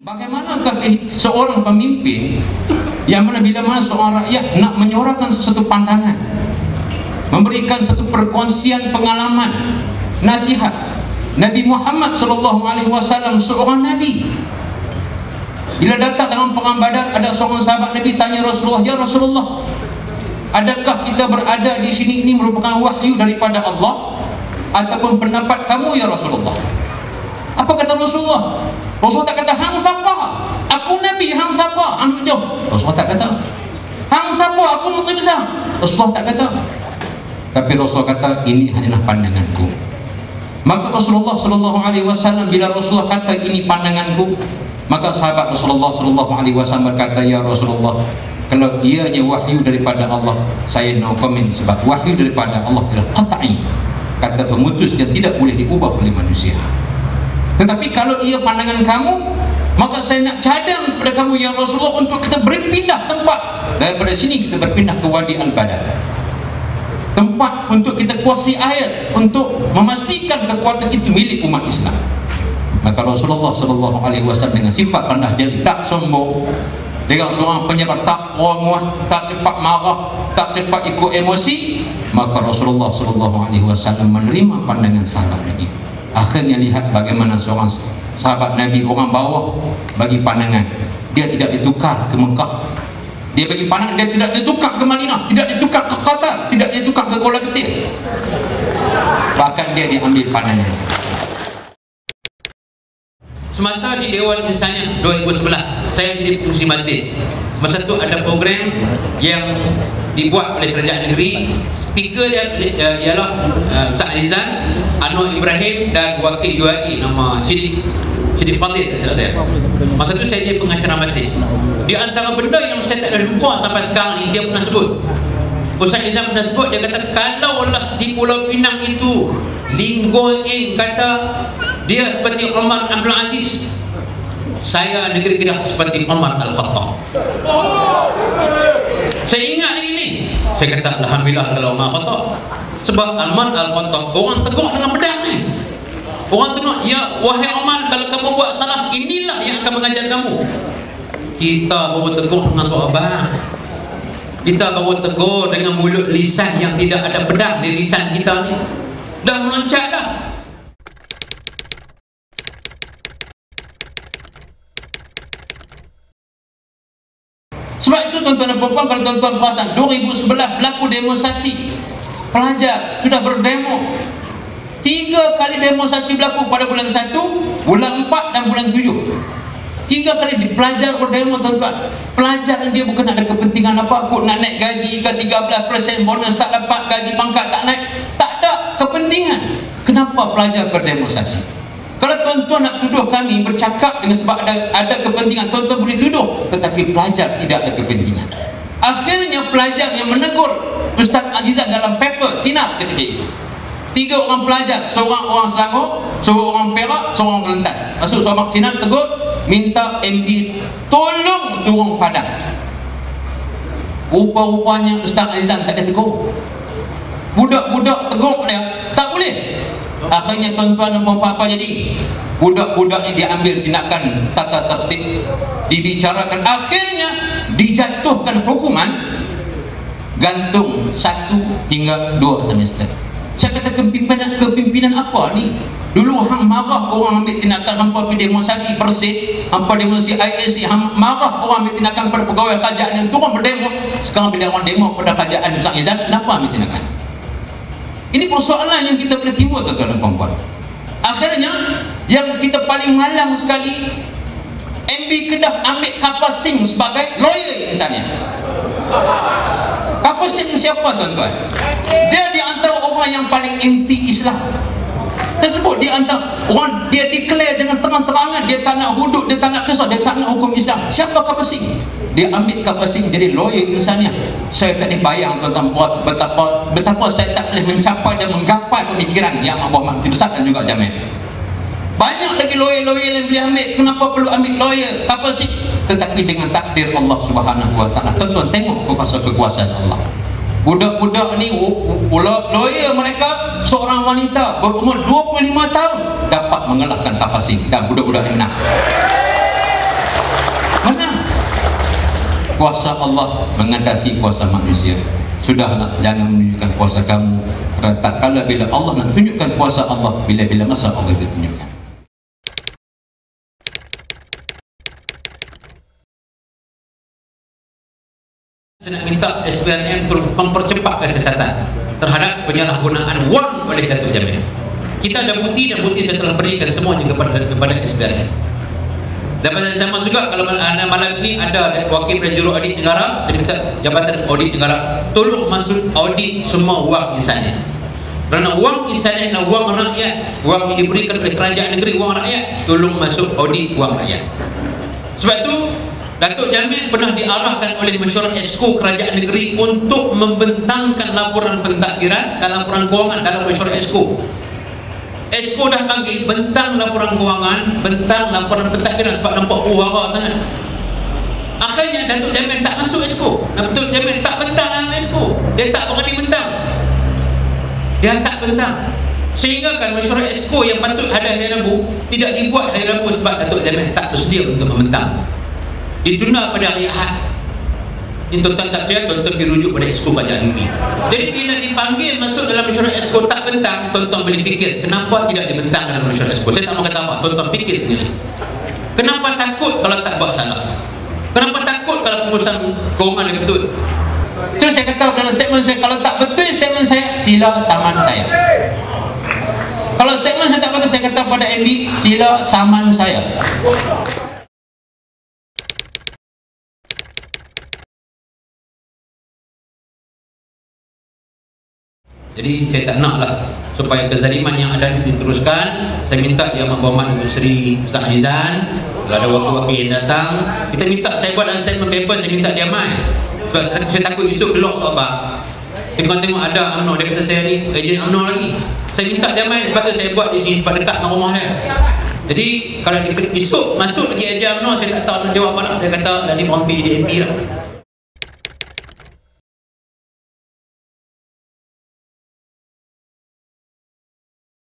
Bagaimanakah seorang pemimpin yang mana bila mana seorang rakyat nak menyuarakan sesuatu pandangan, memberikan satu perkongsian pengalaman, nasihat. Nabi Muhammad SAW seorang Nabi. Bila datang dalam perang Badar, ada seorang sahabat Nabi tanya Rasulullah, "Ya Rasulullah, adakah kita berada di sini ini merupakan wahyu daripada Allah ataupun pendapat kamu ya Rasulullah?" Apa kata Rasulullah? Rasulullah tak kata, "Hang siapa? Aku Nabi, hang siapa?" Hang jauh. Rasulullah tak kata, "Hang siapa? Aku menteri besar." Rasulullah tak kata. Tapi Rasulullah kata, "Ini hanyalah pandanganku." Maka Rasulullah SAW bila Rasulullah kata ini pandanganku, maka sahabat Rasulullah SAW berkata, "Ya Rasulullah, kalau ianya wahyu daripada Allah, saya no comment, sebab wahyu daripada Allah adalah qat'i, kata pemutus yang tidak boleh diubah oleh manusia. Tetapi kalau ia pandangan kamu, maka saya nak cadang kepada kamu ya Rasulullah untuk kita berpindah tempat daripada sini, kita berpindah ke Wadi Al-Badar, tempat untuk kita kuasai air, untuk memastikan kekuatan itu milik umat Islam." Maka Rasulullah SAW dengan sifat rendah diri, tak sombong, dengan seorang penyebar, tak romuh, tak cepat marah, tak cepat ikut emosi, maka Rasulullah SAW menerima pandangan sahabat Nabi. Akhirnya lihat bagaimana seorang sahabat Nabi, orang bawah, bagi pandangan. Dia tidak ditukar ke Mekah, dia bagi pandangan, dia tidak ditukar ke Madinah, tidak ditukar ke Qatar, tidak ditukar ke Kuala Ketir, bahkan dia diambil pandangan. Semasa di Dewan Insaniah 2011, saya jadi pengurusi majlis. Masa itu ada program yang dibuat oleh kerajaan negeri. Speaker dia ialah Ustaz Alizan, Anwar Ibrahim dan wakil UAE nama Siddiq Fadil. Masa itu saya jadi pengacara majlis. Di antara benda yang saya tak ada lupa sampai sekarang ni, dia pernah sebut, Ustaz Alizan pernah sebut, dia kata kalaulah di Pulau Pinang itu Linggo Ing kata dia seperti Umar Abdul Aziz, saya negeri Kedah seperti Umar Al-Khattab. Saya ingat lagi ni, saya kata alhamdulillah kalau Umar Al-Khattab, sebab Umar Al-Khattab orang tegur dengan pedang ni. Orang tegur, "Ya wahai Umar, kalau kamu buat salah, inilah yang akan mengajar kamu." Kita baru tegur dengan suara abang, kita baru tegur dengan mulut lisan yang tidak ada pedang di lisan kita ni, dah meloncat dah. Sebab itu tuan-tuan dan puan-puan, kalau tuan-tuan perasan 2011 berlaku demonstrasi, pelajar sudah berdemo 3 kali demonstrasi berlaku pada bulan 1, bulan 4 dan bulan 7. 3 kali pelajar berdemo tuan-tuan. Pelajar dia bukan ada kepentingan apa, aku nak naik gaji ke 13%, bonus tak dapat, gaji pangkat tak naik, tak ada kepentingan. Kenapa pelajar berdemonstrasi? Kalau tuan-tuan nak tuduh kami bercakap dengan sebab ada kepentingan, tuan-tuan boleh tuduh, tetapi pelajar tidak ada kepentingan. Akhirnya pelajar yang menegur Ustaz Azizan dalam paper sinar ketika itu, 3 orang pelajar, seorang orang Selangor, seorang orang Perak, seorang orang Kelantan, masuk seorang sinar tegur, minta MD tolong turun padang. Rupa-rupanya Ustaz Azizan tak ada tegur, budak-budak tegur dia, tak boleh. Akhirnya tuan-tuan dan puan-puan, apa jadi? Budak-budak ni diambil tindakan tata tertib, dibicarakan, akhirnya dijatuhkan hukuman gantung 1 hingga 2 semester. Saya kata kepimpinan apa ni? Dulu hang marah orang ambil tindakan, hampa pergi demonstrasi Persib, hampa demonstrasi ISC, hang marah orang ambil tindakan pada pegawai kerajaan yang turun berdemo. Sekarang bila orang demo pada kerajaan Ustaz Izan, kenapa ambil tindakan? Ini persoalan yang kita boleh timbul tuan-tuan dan puan-puan. Akhirnya yang kita paling malang sekali, MB Kedah ambil Kapal Singh sebagai lawyer misalnya. Kapal Singh siapa tuan-tuan? Dia di antara orang yang paling anti Islam. Tersebut di antara orang, dia declare dengan terang-terangan dia tak nak hudud, dia tak nak kisah, dia tak nak hukum Islam. Siapa Kapal Singh? Dia ambil Kapal Singh jadi lawyer misalnya. Saya tak boleh bayang tuan-tuan betapa saya tak boleh mencapai dan menggapai pemikiran yang Abah Menteri Besar dan juga Jamil. Banyak lagi lawyer-lawyer yang boleh ambil. Kenapa perlu ambil lawyer Kapal Singh? Tetapi dengan takdir Allah Subhanahu Wa Taala. Tuan-tuan tengok kuasa kekuasaan Allah. Budak-budak ni, lawyer mereka seorang wanita berumur 25 tahun dapat mengalahkan Kapal Singh, dan budak-budak ni menang. kuasa Allah mengatasi kuasa manusia. Sudahlah, jangan menunjukkan kuasa kamu. Tak kala bila Allah nak tunjukkan kuasa Allah, bila-bila masa Allah ditunjukkan. Saya nak minta SPRM mempercepat kesiasatan terhadap penyalahgunaan wang oleh Datuk Jamil. Kita ada bukti, dan bukti saya telah berikan semuanya kepada SPRM. Dan pada sama juga, kalau malam ini ada wakil dari Juru Audit Negara, saya minta Jabatan Audit Negara tolong masuk audit semua wang insannya. Kerana wang insannya adalah wang rakyat, wang yang diberikan oleh kerajaan negeri, wang rakyat. Tolong masuk audit wang rakyat. Sebab itu Datuk Jamil pernah diarahkan oleh mesyuarat Esko kerajaan negeri untuk membentangkan laporan pentadbiran dan laporan kewangan dalam mesyuarat Esko. Esko dah panggil, bentang laporan kewangan, bentang laporan pentadbiran, sebab nampak wara sangat. Akhirnya Datuk Jamil tak masuk Esko. Datuk Jamil tak bentang dalam Esko. Dia tak berani bentang. Dia tak bentang. Sehingga kan mesyuarat Esko yang patut ada hari Rabu tidak dibuat hari Rabu sebab Datuk Jamil tak bersedia untuk membentang. Ditunda pada hari Ahad. Ini tuan-tuan tak percaya, tuan-tuan dirujuk pada Esko Kerajaan Negeri. Jadi bila dipanggil masuk dalam mesyuarat Esko tak bentang, tuan-tuan boleh fikir kenapa tidak dibentang dalam mesyuarat Esko. Saya tak mau kata apa, tuan-tuan fikir sendiri. Kenapa takut kalau tak buat salah? Kenapa takut kalau pengurusan kewangan dia betul? Terus saya kata dalam statement saya, kalau tak betul statement saya, sila saman saya. Kalau statement saya tak betul, saya kata pada MB, sila saman saya. Jadi saya tak naklah supaya kezaliman yang ada diteruskan. Saya minta dia membawa untuk Seri Ustaz Aizan. Kalau ada wakil-wakil yang datang, kita minta, saya buat dalam statement paper, saya minta dia mai. Sebab saya takut esok kelok sebab apa? Kau tengok ada UMNO, dia kata saya ni ejen UMNO lagi. Saya minta dia mai, sebab tu saya buat di sini sebab dekat dengan rumah dia. Jadi kalau esok masuk lagi ejen UMNO, saya tak tahu nak jawab apa nak. Saya kata dah ni berhenti jadi MP lah.